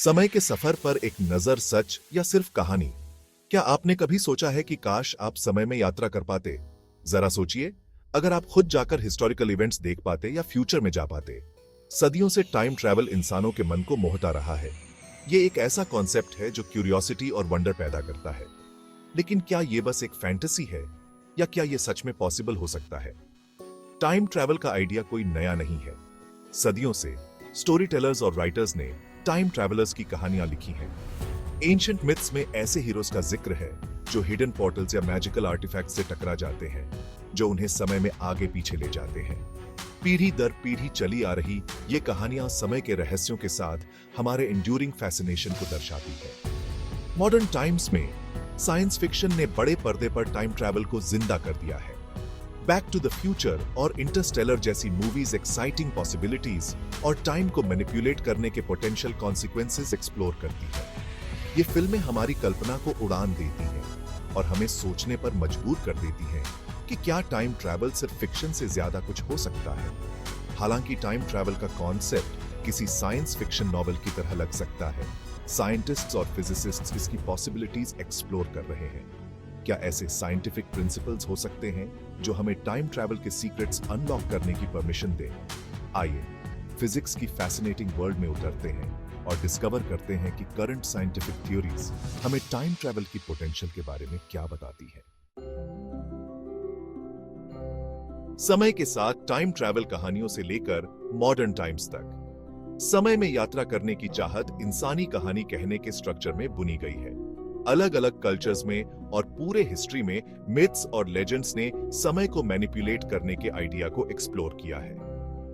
समय के सफर पर एक नजर, सच या सिर्फ कहानी। क्या आपने कभी सोचा है कि काश आप समय में यात्रा कर पाते? जरा सोचिए, अगर आप खुद जाकर हिस्टोरिकल इवेंट्स देख पाते या फ्यूचर में जा पाते। सदियों से टाइम ट्रैवल इंसानों के मन को मोहता रहा है। ये एक ऐसा कॉन्सेप्ट है जो क्यूरियोसिटी और वंडर पैदा करता है। लेकिन क्या ये बस एक फैंटेसी है या क्या ये सच में पॉसिबल हो सकता है? टाइम ट्रैवल का आइडिया कोई नया नहीं है। सदियों से स्टोरी टेलर्स और राइटर्स ने टाइम ट्रैवलर्स की कहानियां लिखी हैं। एंशिएंट मिथ्स में ऐसे हीरोज का जिक्र है जो हिडन पोर्टल्स या मैजिकल आर्टिफैक्ट्स से टकरा जाते हैं, जो उन्हें समय में आगे पीछे ले जाते हैं। पीढ़ी दर पीढ़ी चली आ रही ये कहानियां समय के रहस्यों के साथ हमारे एंड्यूरिंग फैसिनेशन को दर्शाती है। मॉडर्न टाइम्स में साइंस फिक्शन ने बड़े पर्दे पर टाइम ट्रैवल को जिंदा कर दिया है। बैक टू द फ्यूचर और इंटरस्टेलर जैसी मूवीज एक्साइटिंग पॉसिबिलिटीज और टाइम को मैनिपुलेट करने के पोटेंशियल कॉन्सिक्वेंसेस एक्सप्लोर करती है। ये फिल्में हमारी कल्पना को उड़ान देती हैं और हमें सोचने पर मजबूर कर देती हैं कि क्या टाइम ट्रैवल सिर्फ फिक्शन से ज्यादा कुछ हो सकता है। हालांकि टाइम ट्रैवल का कॉन्सेप्ट किसी साइंस फिक्शन नॉवेल की तरह लग सकता है, साइंटिस्ट्स और फिजिसिस्ट्स इसकी पॉसिबिलिटीज एक्सप्लोर कर रहे हैं। क्या ऐसे साइंटिफिक प्रिंसिपल्स हो सकते हैं जो हमें टाइम ट्रैवल के सीक्रेट्स अनलॉक करने की परमिशन दें? आइए फिजिक्स की फैसिनेटिंग वर्ल्ड में उतरते हैं और डिस्कवर करते हैं कि करंट साइंटिफिक थ्योरीज हमें टाइम ट्रैवल की पोटेंशियल के बारे में क्या बताती है। समय के साथ टाइम ट्रैवल कहानियों से लेकर मॉडर्न टाइम्स तक समय में यात्रा करने की चाहत इंसानी कहानी कहने के स्ट्रक्चर में बुनी गई है। अलग अलग कल्चर्स में और पूरे हिस्ट्री में मिथ्स और लेजेंड्स ने समय को मैनिपुलेट करने के आइडिया को एक्सप्लोर किया है।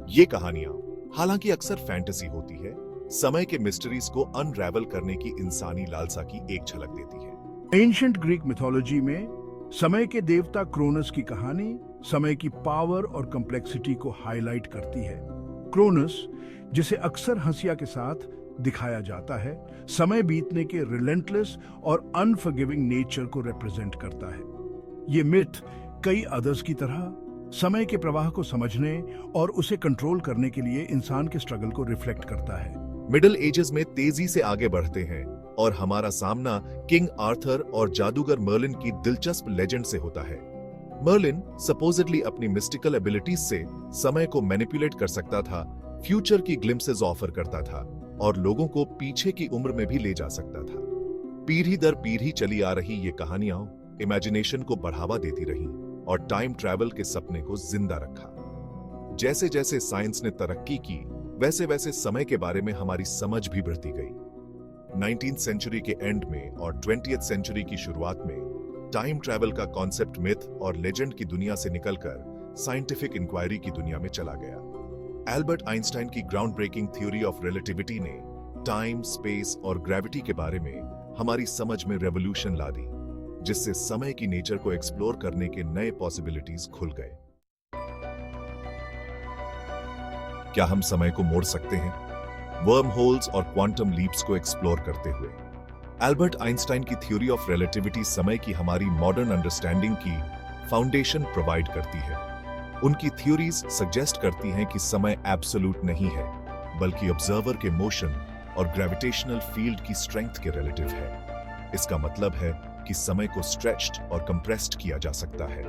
ये कहानियां हालांकि अक्सर फैंटेसी होती है, समय के मिस्ट्रीज को अनरैवल करने की इंसानी लालसा की एक झलक देती है। एंशिएंट ग्रीक मिथोलॉजी में समय के देवता क्रोनस की कहानी समय की पावर और कॉम्प्लेक्सिटी को हाईलाइट करती है। क्रोनस, जिसे अक्सर हंसिया के साथ दिखाया जाता है, समय बीतने के रिलेंटलेस और अनफॉरगिविंग नेचर को रिप्रेजेंट करता है। ये मिथ कई अदर्स की तरह समय के प्रवाह को समझने और उसे कंट्रोल करने के लिए इंसान के स्ट्रगल को रिफ्लेक्ट करता है। मिडिल एजेस में तेजी से आगे बढ़ते हैं और हमारा सामना किंग आर्थर और जादूगर मर्लिन की दिलचस्प लेजेंड से होता है। मर्लिन सपोजिटली अपनी मिस्टिकल एबिलिटीज से समय को मैनिपुलेट कर सकता था, फ्यूचर की ग्लिम्सेस ऑफर करता था और लोगों को पीछे की उम्र में भी ले जा सकता था। पीढ़ी दर पीढ़ी चली आ रही ये कहानियां इमेजिनेशन को बढ़ावा देती रहीं और टाइम ट्रैवल के सपने को जिंदा रखा। जैसे जैसे साइंस ने तरक्की की, वैसे वैसे समय के बारे में हमारी समझ भी बढ़ती गई। 19th सेंचुरी के एंड में और 20th सेंचुरी की शुरुआत में टाइम ट्रैवल का कॉन्सेप्ट मिथ और लेजेंड की दुनिया से निकलकर साइंटिफिक इंक्वायरी की दुनिया में चला गया। एल्बर्ट आइंस्टाइन की ground breaking theory of relativity ने टाइम, स्पेस और ग्रेविटी के बारे में हमारी समझ में रेवोल्यूशन ला दी, जिससे समय की नेचर को एक्सप्लोर करने के नए पॉसिबिलिटीज खुल गए। क्या हम समय को मोड़ सकते हैं? वर्म होल्स और क्वांटम लीप्स को एक्सप्लोर करते हुए एल्बर्ट आइंस्टाइन की थ्योरी ऑफ रिलेटिविटी समय की हमारी मॉडर्न अंडरस्टैंडिंग की फाउंडेशन प्रोवाइड करती है। उनकी थ्योरीज सजेस्ट करती हैं कि समय एब्सोल्यूट नहीं है, बल्कि ऑब्जर्वर के मोशन और ग्रेविटेशनल फील्ड की स्ट्रेंथ के रिलेटिव है। इसका मतलब है कि समय को स्ट्रेच्ड और कंप्रेस्ड किया जा सकता है,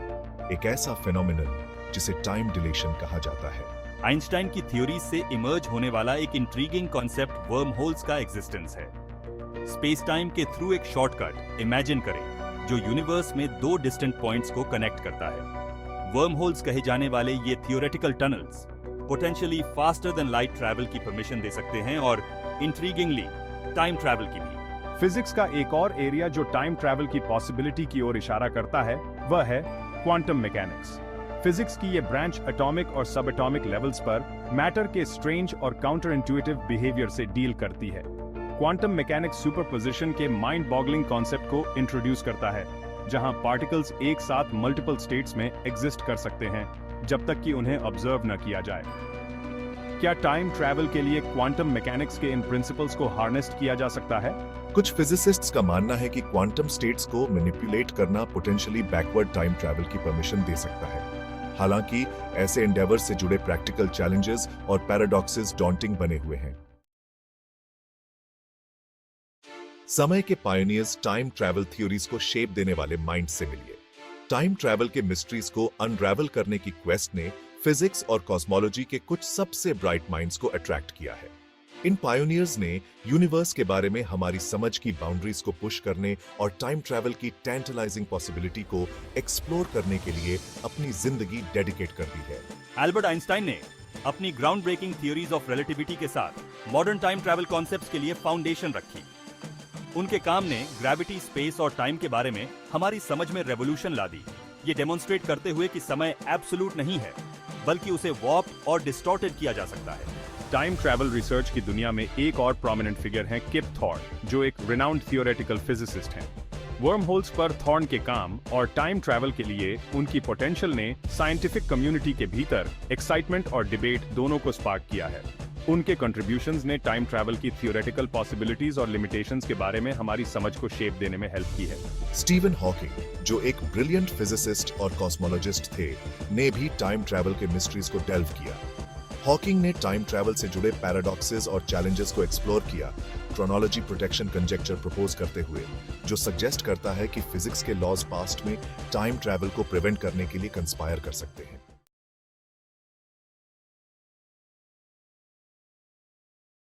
एक ऐसा फिनोमिनन जिसे टाइम डिलेशन कहा जाता है। आइंस्टाइन की थ्योरी से इमर्ज होने वाला एक इंट्रीगिंग कॉन्सेप्ट वर्म होल्स का एग्जिस्टेंस है। स्पेस टाइम के थ्रू एक शॉर्टकट इमेजिन करें जो यूनिवर्स में दो डिस्टेंट पॉइंट्स को कनेक्ट करता है। वर्म होल्स कहे जाने वाले ये theoretical tunnels potentially faster than light travel की परमिशन दे सकते हैं और इंट्रीगिंगली टाइम ट्रैवल की भी। फिजिक्स का एक और एरिया जो टाइम ट्रैवल की पॉसिबिलिटी की ओर इशारा करता है वह है क्वांटम मैकेनिक्स। फिजिक्स की ये ब्रांच एटॉमिक और सब एटॉमिक लेवल्स पर मैटर के स्ट्रेंज और काउंटर इंट्यूटिव बिहेवियर से डील करती है। क्वांटम मैकेनिक्स सुपरपोजिशन के माइंड बॉगलिंग कॉन्सेप्ट को इंट्रोड्यूस करता है, जहां पार्टिकल्स एक साथ मल्टीपल स्टेट्स में एग्जिस्ट कर सकते हैं जब तक कि उन्हें ऑब्जर्व न किया जाए। क्या टाइम ट्रैवल के लिए क्वांटम मैकेनिक्स के इन प्रिंसिपल्स को हार्नेस्ट किया जा सकता है? कुछ फिजिसिस्ट्स का मानना है कि क्वांटम स्टेट्स को मैनिपुलेट करना पोटेंशियली बैकवर्ड टाइम ट्रैवल की परमिशन दे सकता है। हालांकि ऐसे एंडेवर से जुड़े प्रैक्टिकल चैलेंजेस और पैराडॉक्सेस डॉन्टिंग बने हुए हैं। समय के पायोनियर्स टाइम ट्रैवल थ्योरीज को शेप देने वाले माइंड से मिलिए। टाइम ट्रैवल के मिस्ट्रीज को अनरैवल करने की क्वेस्ट ने फिजिक्स और कॉस्मोलॉजी के कुछ सबसे ब्राइट माइंड्स को अट्रैक्ट किया है। इन पायोनियर्स ने यूनिवर्स के बारे में हमारी समझ की बाउंड्रीज को पुश करने और टाइम ट्रैवल की टेंटलाइजिंग पॉसिबिलिटी को एक्सप्लोर करने के लिए अपनी जिंदगी डेडिकेट कर दी है। एल्बर्ट आइंस्टाइन ने अपनी ground breaking theories of relativity के साथ मॉडर्न टाइम ट्रैवल कॉन्सेप्ट्स के लिए फाउंडेशन रखी। उनके काम ने ग्रेविटी, स्पेस और टाइम के बारे में हमारी समझ में रेवोल्यूशन ला दी, ये डेमोन्स्ट्रेट करते हुए कि समय एब्सोल्यूट नहीं है, बल्कि उसे वॉर्प और डिस्टॉर्टेड किया जा सकता है। टाइम ट्रैवल रिसर्च की दुनिया में एक और प्रोमिनेंट फिगर हैं किप थॉर्न, जो एक रिनाउंड थियोरेटिकल फिजिसिस्ट हैं। वर्म होल्स पर थॉर्न के काम और टाइम ट्रैवल के लिए उनकी पोटेंशियल ने साइंटिफिक कम्युनिटी के भीतर एक्साइटमेंट और डिबेट दोनों को स्पार्क किया है। उनके कंट्रीब्यूशंस ने टाइम ट्रैवल की थियोरेटिकल पॉसिबिलिटीज और लिमिटेशंस के बारे में हमारी समझ को शेप देने में हेल्प की है। स्टीवन हॉकिंग, जो एक ब्रिलियंट फिजिसिस्ट और कॉस्मोलॉजिस्ट थे, ने भी टाइम ट्रैवल के मिस्ट्रीज को डेल्व किया। हॉकिंग ने टाइम ट्रैवल से जुड़े पैराडॉक्सेस और चैलेंजेस को एक्सप्लोर किया, क्रोनोलॉजी प्रोटेक्शन कंजेक्चर प्रपोज करते हुए, जो सजेस्ट करता है कि फिजिक्स के लॉज पास्ट में टाइम ट्रैवल को प्रिवेंट करने के लिए कंस्पायर कर सकते हैं।